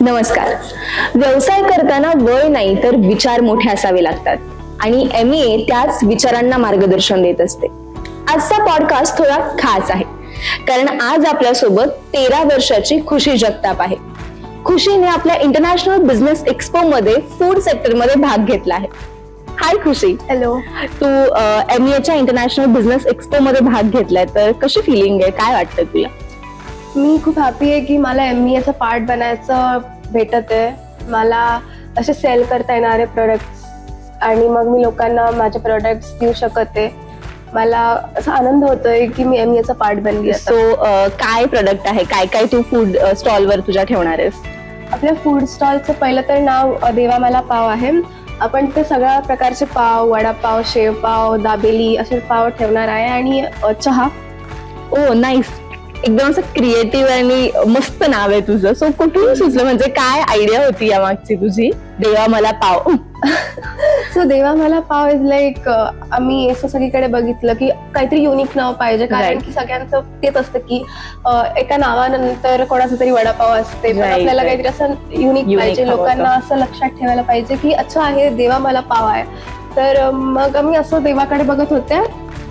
नमस्कार. व्यवसाय करताना वय नाही तर विचार मोठे असावे लागतात आणि MA त्याच विचारांना मार्गदर्शन देत असते. आजचा पॉडकास्ट थोडा खास आहे कारण आज आपल्यासोबत 13 वर्षाची खुशी जगताप आहे. खुशीने आपल्या इंटरनॅशनल बिझनेस एक्सपो मध्ये फूड सेक्टर मध्ये भाग घेतला आहे. हाय खुशी. हॅलो. तू MAच्या इंटरनॅशनल बिझनेस एक्सपो मध्ये भाग घेतलाय, तर कशी फिलिंग आहे, काय वाटतं तुला? मी खूप हॅपी आहे की मला MBAचा पार्ट बनायचं भेटत आहे. मला असे सेल करता येणारे प्रोडक्ट्स आणि मग मी लोकांना माझे प्रोडक्ट्स देऊ शकते. मला असा आनंद होतोय की मी MBAचा पार्ट बनली. सो काय प्रोडक्ट आहे, काय काय तू फूड स्टॉल वर तुझ्या ठेवणार आहेस? आपल्या फूड स्टॉलचं पहिलं तर नाव देवा मला पाव आहे. आपण ते सगळ्या प्रकारचे पाव, वडापाव, शेवपाव, दाबेली असे पाव ठेवणार आहे आणि चहा. ओ नाईस, एकदम असं क्रिएटिव्ह आणि मस्त नाव आहे तुझं. सो कुठून सुचलं, म्हणजे काय आयडिया होती या मागची तुझी, देवा मला पाव? सो देवा मला पाव इज लाईक आम्ही असं सगळीकडे बघितलं की काहीतरी युनिक नाव पाहिजे, कारण की सगळ्यांचं तेच असतं की एका नावानंतर कोणाचं तरी वडापाव असते, पण आपल्याला काहीतरी असं युनिक पाहिजे. लोकांना असं लक्षात ठेवायला पाहिजे की अच्छा हे देवा मला पाव आहे. तर मग आम्ही असं देवाकडे बघत होत्या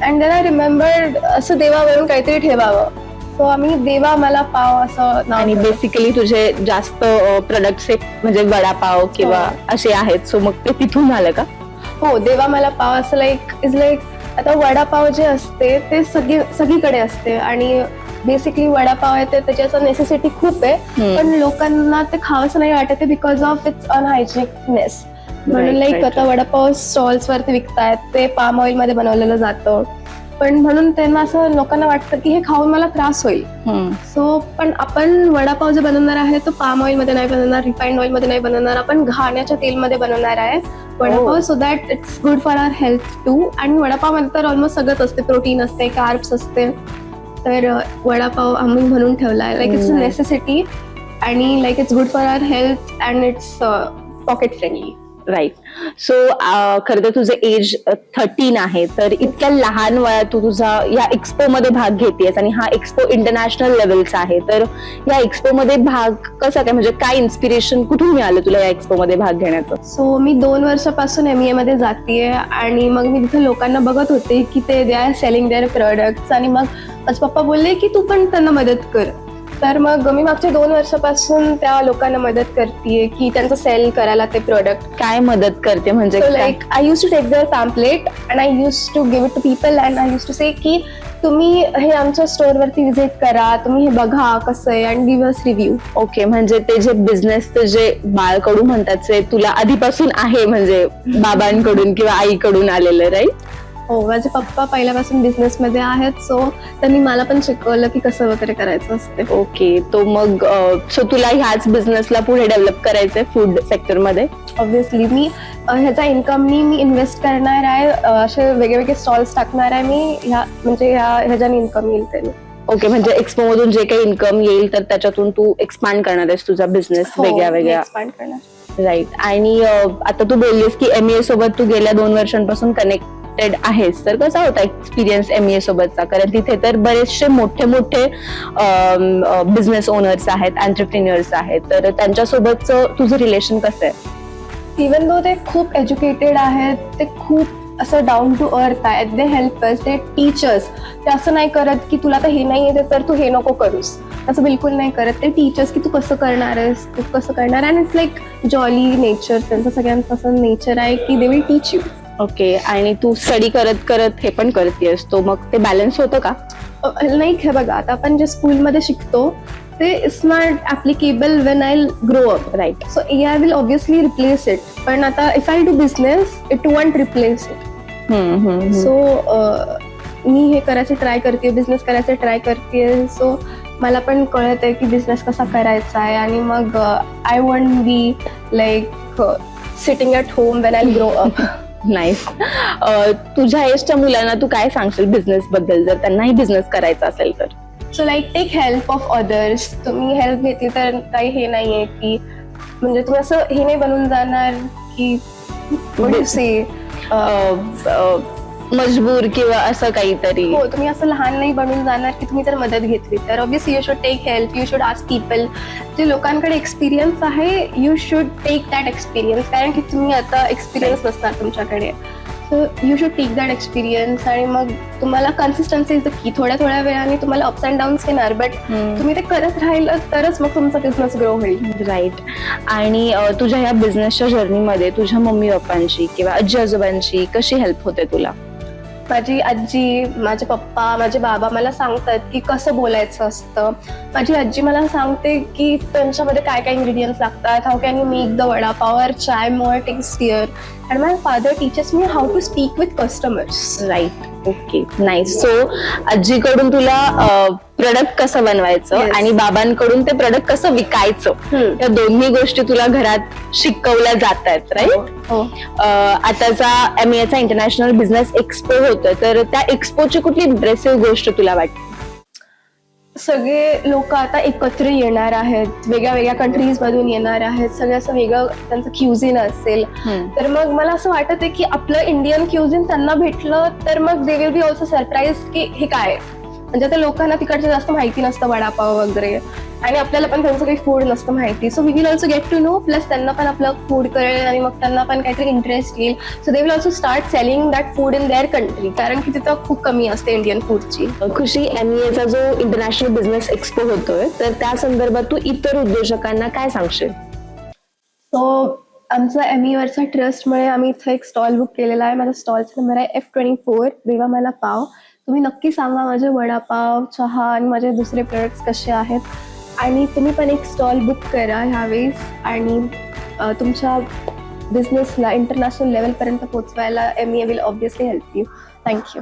अँड देन आय रिमेंबर्ड असं देवावरून काहीतरी ठेवावं. सो आम्ही देवा मला पाव असं नाव. आणि बेसिकली तुझे जास्त प्रोडक्ट्स म्हणजे वडापाव किंवा असे आहेत, सो मग ते तिथून झालं का? हो, देवा मला पाव असं इज लाईक आता वडापाव जे असते ते सगळीकडे असते आणि बेसिकली वडापाव आहे ते त्याची असं नेसेसिटी खूप आहे, पण लोकांना ते खावंसं नाही वाटत आहे बिकॉज ऑफ इट्स अनहायजेनिकनेस. म्हणून लाईक आता वडापाव स्टॉल्स वरती विकतायत, ते पाम ऑइल मध्ये बनवलेलं जातं, पण म्हणून त्यांना असं लोकांना वाटतं की हे खाऊन मला त्रास होईल. सो पण आपण वडापाव जे बनवणार आहे तो पाम ऑइल मध्ये नाही बनवणार, रिफाइंड ऑइल मध्ये नाही बनवणार, आपण घाण्याच्या तेलमध्ये बनवणार आहे vada pav, so that it's good for our health too. आणि वडापाव मध्ये तर ऑलमोस्ट सगळंच असते, प्रोटीन असते, कार्ब्स असते, तर वडापाव आम्ही बनवून ठेवला आहे. लाईक इट्स अ नेसेसिटी आणि like it's good for our health and it's pocket friendly. Right. So खरं तर तुझं एज 13 आहे, तर इतक्या लहान वयात तू तुझा या एक्सपो मध्ये भाग घेतेस आणि हा एक्सपो इंटरनॅशनल लेवलचा आहे. तर या एक्सपो मध्ये भाग कसा काय, म्हणजे काय इन्स्पिरेशन कुठून मिळालं तुला या एक्सपो मध्ये भाग घेण्याचं? सो मी 2 वर्षापासून MBA मध्ये जातीये आणि मग मी तिथे लोकांना बघत होते की ते they are selling their products आणि मग माझे पप्पा बोलले की तू पण त्यांना मदत कर. तर मग मी मागच्या 2 वर्षापासून त्या लोकांना मदत करतेय की त्यांचं सेल करायला ते प्रोडक्ट. काय मदत करते म्हणजे? Like I use to take there pamphlet and I use to give it to people and I use to say की तुम्ही हे आमच्या स्टोअरवरती व्हिजिट करा, तुम्ही हे बघा कसं आहे and give us review. Okay, म्हणजे ते जे बिझनेसचं जे बाळकडू म्हणतात ते तुला आधीपासून आहे, म्हणजे बाबांकडून किंवा आईकडून आलेलं, राईट? हो, माझे पप्पा पहिल्यापासून बिझनेस मध्ये आहेत, सो त्यांनी मला पण शिकवलं की कसं वगैरे करायचं असते. ओके, तो मग सो तुला ह्याच बिझनेसला पुढे डेव्हलप करायचंय फूड सेक्टर मध्ये? ऑब्व्हियसली मी ह्याचा इन्कमनी मी इन्व्हेस्ट करणार आहे, असे वेगवेगळे स्टॉल्स टाकणार आहे मी, ह्याच्याने इन्कम येईल त्याने. ओके, म्हणजे एक्सपो मधून जे काही इन्कम येईल तर त्याच्यातून तू एक्सपांड करणार आहेस तुझा बिझनेस वेगळ्या एक्सपांड करणार. राईट. आणि आता तू बोललीस की MA सोबत तू गेल्या 2 वर्षांपासून कनेक्टेड आहेस, तर कसा होता एक्सपिरियन्स MA सोबतचा? कारण तिथे तर बरेचसे मोठे मोठे बिझनेस ओनर्स आहेत, एंटरप्रेन्युअर्स आहेत, तर त्यांच्यासोबतचं तुझं रिलेशन कसं आहे? इवन दो ते खूप एज्युकेटेड आहेत, ते खूप असं डाऊन टू अर्थ आहेत, they help us, they teachers. ते असं नाही करत की तुला तर हे नाही येते तर तू हे नको करूस, असं बिलकुल नाही करत. ते टीचर्स की तू कसं करणार आहेस, तू कसं करणार, and it's like jolly nature. त्यांचं सगळ्यांचं असं नेचर आहे की they will teach you. Okay, आणि तू स्टडी करत करत हे पण करतेस, तो मग ते बॅलन्स होतं का? नाही, हे बघा, आता आपण जे स्कूलमध्ये शिकतो ते is not applicable when I grow up, right? So AI will obviously replace it, पण आता if I do business it won't replace it. So मी हे करायचं ट्राय करते, बिझनेस करायचं ट्राय करते, सो मला पण कळत आहे की बिझनेस कसा करायचा आहे. आणि मग I want be like sitting at home Wien I grow up. Nice. तुझ्या एजच्या मुलांना तू काय सांगशील बिझनेस बद्दल, जर त्यांनाही बिझनेस करायचा असेल तर? So like take help of others. तुम्ही हेल्प घेतली तर काही हे नाहीये की म्हणजे तुम्ही असं हे नाही बनून जाणार की मजबूर किंवा असं काहीतरी. हो, तुम्ही असं लहान नाही बनून जाणार की तुम्ही जर मदत घेतली तर obviously you should take help, you should ask people. जे लोकांकडे एक्सपिरियन्स आहे you should take that experience, कारण की तुम्ही आता एक्सपिरियन्स नसणार तुमच्याकडे. So you should take that experience आणि मग तुम्हाला कन्सिस्टन्सी इज द की. थोड्या थोड्या वेळाने तुम्हाला अप्स अँड डाऊन्स येणार, बट तुम्ही ते करत राहिलं तरच मग तुमचा बिझनेस ग्रो होईल. राईट. आणि तुझ्या ह्या बिझनेसच्या जर्नीमध्ये तुझ्या मम्मी पप्पांची किंवा आजी आजोबांची कशी हेल्प होते तुला? माझी आजी, माझे पप्पा, माझे बाबा मला सांगतात की कसं बोलायचं असतं. माझी आजी मला सांगते की त्यांच्यामध्ये काय काय इंग्रेडियंट्स लागतात, how can you make the vada pav और chai more tastier. And my father teachers me how to speak with customers. Right. Okay, nice. So आजीकडून तुला प्रोडक्ट कसं बनवायचं Yes. आणि बाबांकडून ते प्रोडक्ट कसं विकायचं या दोन्ही गोष्टी तुला घरात शिकवल्या जात आहेत, राईट? हो. आताचा MEA चा इंटरनॅशनल बिझनेस एक्सपो होतोय, तर त्या एक्सपोची कुठली इम्प्रेसिव्ह गोष्ट तुला वाटते? सगळे लोक आता एकत्र येणार आहेत, वेगळ्या वेगळ्या कंट्रीज मधून येणार आहेत, सगळं असं वेगळं त्यांचं क्युझिन असेल. तर मग मला असं वाटत आहे की आपलं इंडियन क्युझिन त्यांना भेटलं तर मग they will be also surprise की हे काय. म्हणजे आता लोकांना तिकडचं जास्त माहिती नसतं वडापाव वगैरे, आणि आपल्याला पण त्यांचं काही फूड नसतं माहिती. So we will also get to know, plus त्यांना पण आपलं फूड कळेल आणि मग त्यांना पण काहीतरी इंटरेस्ट येईल. So they will also start selling that food in their country, कारण की तिथं खूप कमी असते इंडियन फूडची. खुशी, MEA चा जो इंटरनॅशनल बिझनेस एक्सपो होतोय, तर त्या संदर्भात तू इतर उद्योजकांना काय सांगशील? सो आमचा MEA ट्रस्टमुळे आम्ही इथं एक स्टॉल बुक केलेला आहे. माझा स्टॉलचा नंबर आहे F24 देवा मला पाव. तुम्ही नक्की सांगा माझे वडापाव, चहा आणि माझे दुसरे प्रोडक्ट्स कसे आहेत, आणि तुम्ही पण एक स्टॉल बुक करा ह्यावेळेस आणि तुमच्या बिझनेसला इंटरनॅशनल लेवलपर्यंत पोहोचवायला MEA will obviously help you. Thank you.